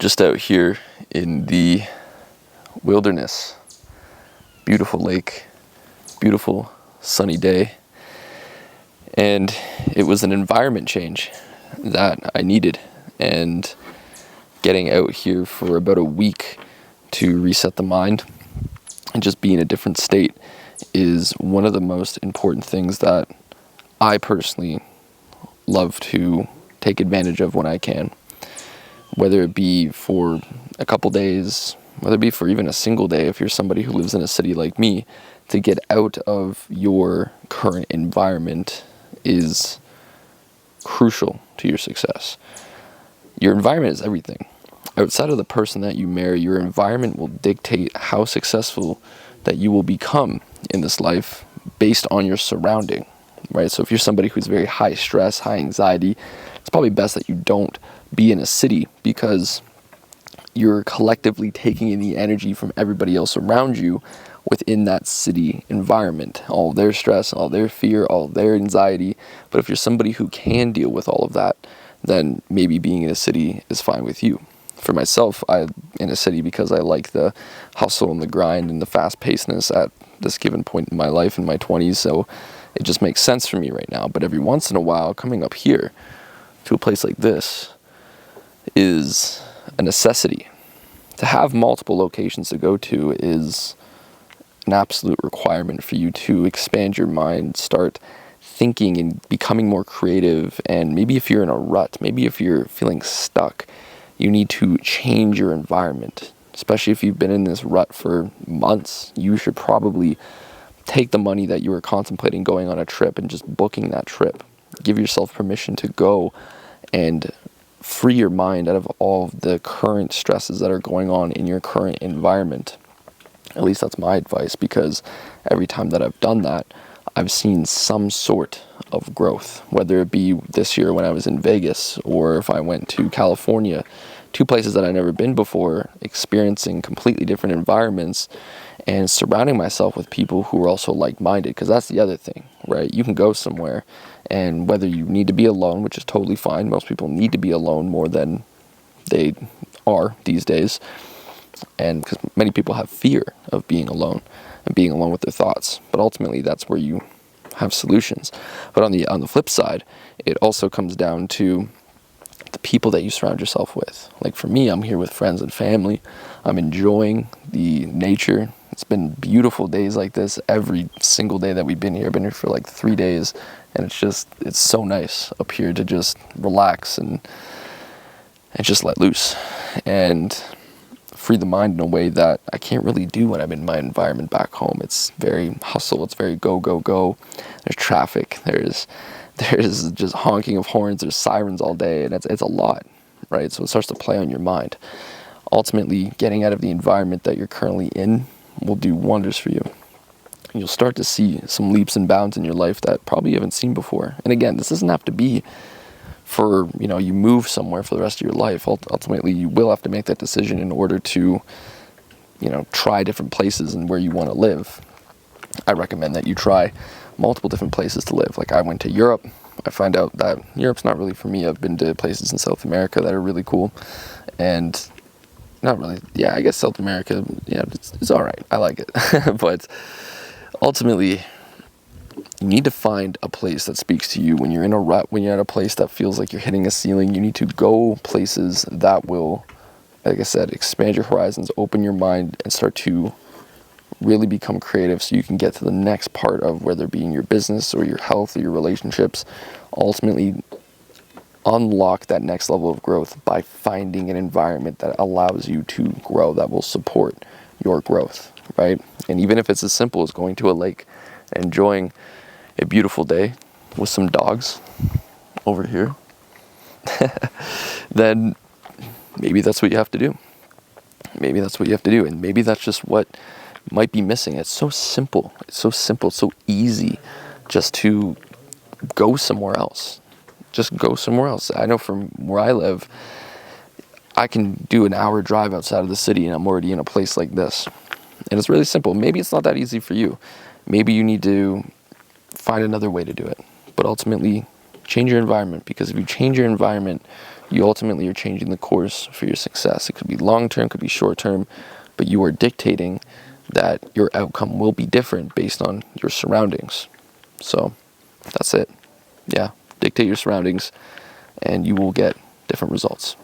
just out here in the wilderness. Beautiful lake, beautiful sunny day. And it was an environment change that I needed. And getting out here for about a week to reset the mind and just be in a different state is one of the most important things that I personally love to take advantage of when I can. Whether it be for a couple days, whether it be for even a single day, if you're somebody who lives in a city like me, to get out of your current environment is crucial to your success. Your environment is everything. Outside of the person that you marry, your environment will dictate how successful that you will become in this life based on your surrounding, right? So if you're somebody who's very high stress, high anxiety, it's probably best that you don't be in a city, because you're collectively taking in the energy from everybody else around you within that city environment, all their stress, all their fear, all their anxiety. But if you're somebody who can deal with all of that, then maybe being in a city is fine with you. For myself, I'm in a city because I like the hustle and the grind and the fast-pacedness at this given point in my life in my 20s, so it just makes sense for me right now. But every once in a while, coming up here to a place like this is a necessity. To have multiple locations to go to is an absolute requirement for you to expand your mind, start thinking and becoming more creative. And maybe if you're in a rut, maybe if you're feeling stuck, you need to change your environment. Especially if you've been in this rut for months, you should probably take the money that you were contemplating going on a trip and just booking that trip. Give yourself permission to go and free your mind out of all of the current stresses that are going on in your current environment. At least that's my advice, because every time that I've done that, I've seen some sort of growth, whether it be this year when I was in Vegas, or if I went to California, two places that I've never been before, experiencing completely different environments and surrounding myself with people who are also like-minded, because that's the other thing, right? You can go somewhere, and whether you need to be alone, which is totally fine, most people need to be alone more than they are these days, and because many people have fear of being alone and being alone with their thoughts, but ultimately that's where you have solutions. But on the flip side, it also comes down to the people that you surround yourself with. Like for me, I'm here with friends and family. I'm enjoying the nature. It's been beautiful days like this every single day that we've been here. I've been here for like 3 days, and it's so nice up here to just relax and just let loose and free the mind in a way that I can't really do when I'm in my environment back home. It's very hustle, it's very go, go, go. There's traffic, there's just honking of horns, there's sirens all day, and it's a lot, right? So it starts to play on your mind. Ultimately, getting out of the environment that you're currently in will do wonders for you. And you'll start to see some leaps and bounds in your life that probably you haven't seen before. And again, this doesn't have to be for, you move somewhere for the rest of your life. Ultimately, you will have to make that decision in order to, try different places and where you want to live. I recommend that you try multiple different places to live. Like I went to Europe. I find out that Europe's not really for me. I've been to places in South America that are really cool. And not really, I guess South America, it's all right. I like it. But ultimately, you need to find a place that speaks to you when you're in a rut, when you're at a place that feels like you're hitting a ceiling. You need to go places that will, like I said, expand your horizons, open your mind, and start to really become creative so you can get to the next part of whether it be in your business or your health or your relationships. Ultimately, unlock that next level of growth by finding an environment that allows you to grow, that will support your growth, right? And even if it's as simple as going to a lake, enjoying a beautiful day with some dogs over here, then maybe that's what you have to do. Maybe that's what you have to do. And maybe that's just what might be missing. It's so simple. It's so easy just to go somewhere else. Just go somewhere else. I know from where I live, I can do an hour drive outside of the city and I'm already in a place like this. And it's really simple. Maybe it's not that easy for you. Maybe you need to find another way to do it. But ultimately, change your environment, because if you change your environment, you ultimately are changing the course for your success. It could be long term, could be short term, but you are dictating that your outcome will be different based on your surroundings. So that's it. Yeah, dictate your surroundings and you will get different results.